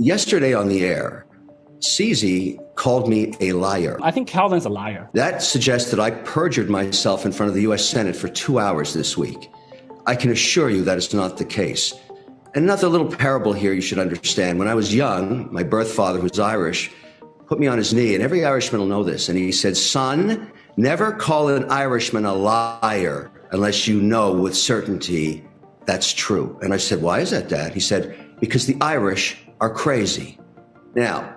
Yesterday on the air, CZ called me a liar. I think Calvin's a liar. That suggests that I perjured myself in front of the U.S. Senate for 2 hours this week. I can assure you that is not the case. Another little parable here you should understand. When I was young, my birth father, who's Irish, put me on his knee, and every Irishman will know this, and he said, "Son, never call an Irishman a liar unless you know with certainty that's true." And I said, "Why is that, Dad?" He said, "Because the Irish are crazy." Now,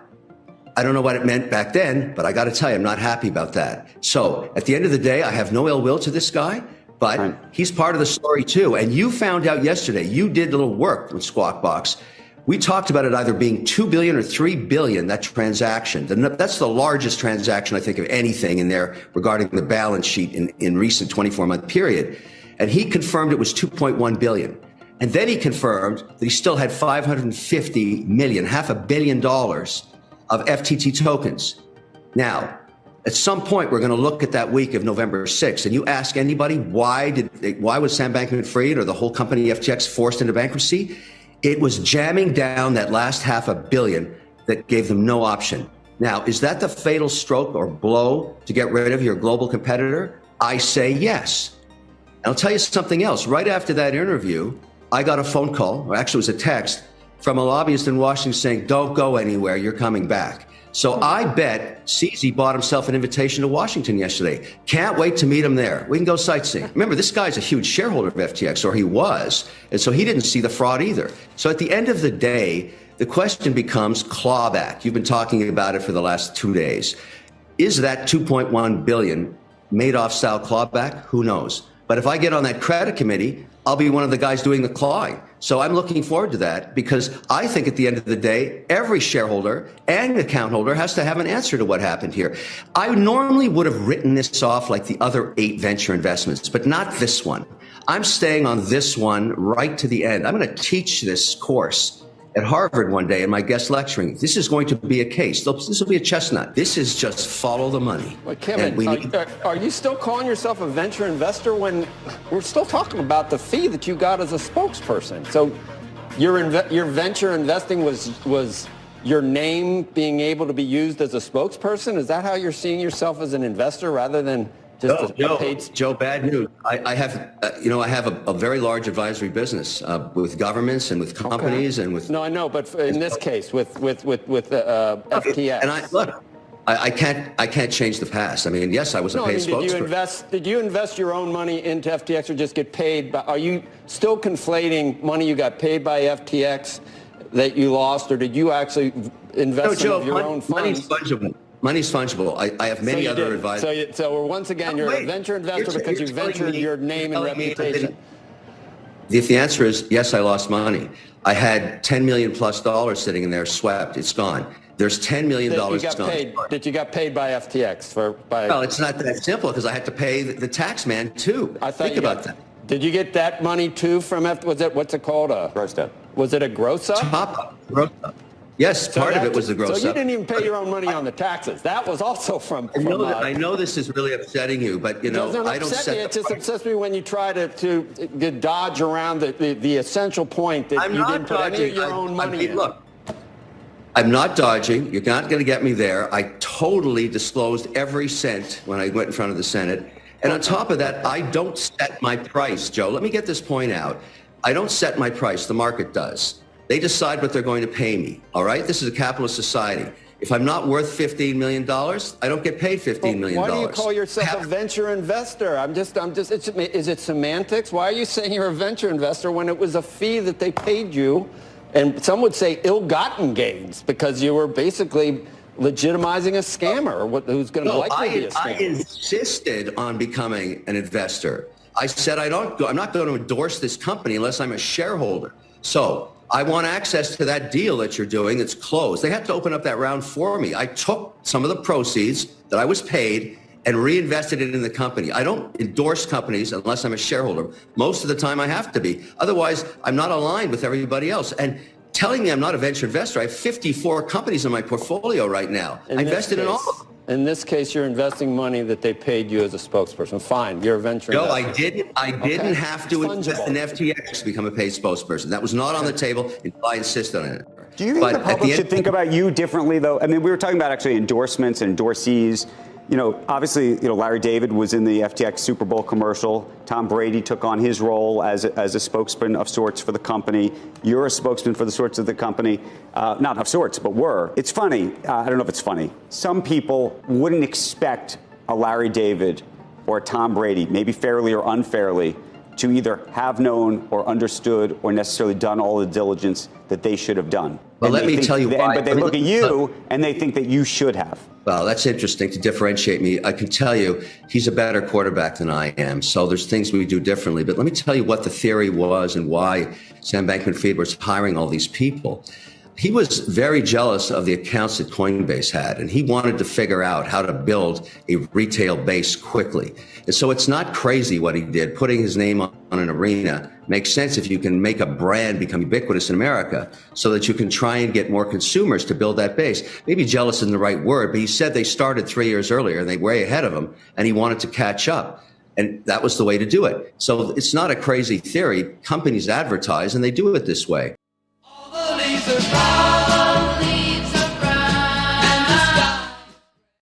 I don't know what it meant back then, but I got to tell you, I'm not happy about that. So at the end of the day, I have no ill will to this guy, but he's part of the story too. And you found out yesterday, you did a little work with Squawk Box. We talked about it either being 2 billion or 3 billion, that transaction. That's the largest transaction, I think, of anything in there regarding the balance sheet in recent 24-month period. And he confirmed it was 2.1 billion. And then he confirmed that he still had 550 million, $500 million of FTT tokens. Now, at some point, we're going to look at that week of November 6th, and you ask anybody, why was Sam Bankman-Fried or the whole company FTX forced into bankruptcy? It was jamming down that last $500 million that gave them no option. Now, is that the fatal stroke or blow to get rid of your global competitor? I say yes. And I'll tell you something else. Right after that interview, I got a phone call, or actually it was a text, from a lobbyist in Washington saying, "Don't go anywhere, you're coming back." So I bet CZ bought himself an invitation to Washington yesterday. Can't wait to meet him there. We can go sightseeing. Remember, this guy's a huge shareholder of FTX, or he was, and so he didn't see the fraud either. So at the end of the day, the question becomes clawback. You've been talking about it for the last 2 days. Is that 2.1 billion Madoff-style clawback? Who knows? But if I get on that credit committee, I'll be one of the guys doing the clawing. So I'm looking forward to that, because I think at the end of the day, every shareholder and account holder has to have an answer to what happened here. I normally would have written this off like the other 8 venture investments, but not this one. I'm staying on this one right to the end. I'm going to teach this course at Harvard one day in my guest lecturing. This is going to be a case. This will be a chestnut. This is just follow the money. Well, Kevin, are you still calling yourself a venture investor when we're still talking about the fee that you got as a spokesperson? So your venture investing was your name being able to be used as a spokesperson? Is that how you're seeing yourself as an investor rather than just Joe, bad news. I have a very large advisory business with governments and with companies and with. No, I know, but in this case, with FTX. And I can't change the past. I mean, yes, I was a paid spokesperson. Did you invest your own money into FTX or just get paid? Are you still conflating money you got paid by FTX that you lost, or did you actually invest some of your own funds? Money's fungible. I have many other advisors. So once again, you're a venture investor because you ventured your name and reputation. If the answer is yes, I lost money. I had $10 million plus sitting in there, swept. It's gone. There's $10 million gone. That you got paid by FTX Well, it's not that simple, because I had to pay the tax man too. Think about that. Did you get that money too from what's it called? Grossed up. Was it a gross up? Top up. Gross up. Yes, part of it was the gross up. So you didn't even pay your own money on the taxes. That was also from. I know this is really upsetting you, but I don't set. It just upsets me when you try to dodge around the essential point that you didn't put any of your own money in. Look, I'm not dodging. You're not going to get me there. I totally disclosed every cent when I went in front of the Senate. And on top of that, I don't set my price, Joe. Let me get this point out. I don't set my price. The market does. They decide what they're going to pay me. All right? This is a capitalist society. If I'm not worth $15 million, I don't get paid $15 million. Why do you call yourself a venture investor? Is it semantics? Why are you saying you're a venture investor when it was a fee that they paid you? And some would say ill-gotten gains, because you were basically legitimizing a scammer who's going to likely be a scammer. I insisted on becoming an investor. I said I'm not going to endorse this company unless I'm a shareholder. So I want access to that deal that you're doing. It's closed. They had to open up that round for me. I took some of the proceeds that I was paid and reinvested it in the company. I don't endorse companies unless I'm a shareholder. Most of the time I have to be. Otherwise, I'm not aligned with everybody else. And telling me I'm not a venture investor, I have 54 companies in my portfolio right now. I invested in all of them. In this case, you're investing money that they paid you as a spokesperson. Fine, you're a venture investor. No, I didn't have to invest in FTX to become a paid spokesperson. That was not on the table until I insisted on it. Do you think the public should think about you differently, though? I mean, we were talking about actually endorsements and endorsees. You know, obviously, you know, Larry David was in the FTX Super Bowl commercial. Tom Brady took on his role as a spokesman of sorts for the company. You're a spokesman for the sorts of the company. Not of sorts, but were. It's funny. I don't know if it's funny. Some people wouldn't expect a Larry David or a Tom Brady, maybe fairly or unfairly, to either have known or understood or necessarily done all the diligence that they should have done. Well, let me tell you why. But they look at you and they think that you should have. Well, that's interesting to differentiate me. I can tell you he's a better quarterback than I am. So there's things we do differently. But let me tell you what the theory was and why Sam Bankman-Fried was hiring all these people. He was very jealous of the accounts that Coinbase had, and he wanted to figure out how to build a retail base quickly. And so it's not crazy what he did. Putting his name on an arena makes sense if you can make a brand become ubiquitous in America so that you can try and get more consumers to build that base. Maybe jealous isn't the right word, but he said they started 3 years earlier and they were way ahead of him, and he wanted to catch up. And that was the way to do it. So it's not a crazy theory. Companies advertise, and they do it this way. All the leaves are brown.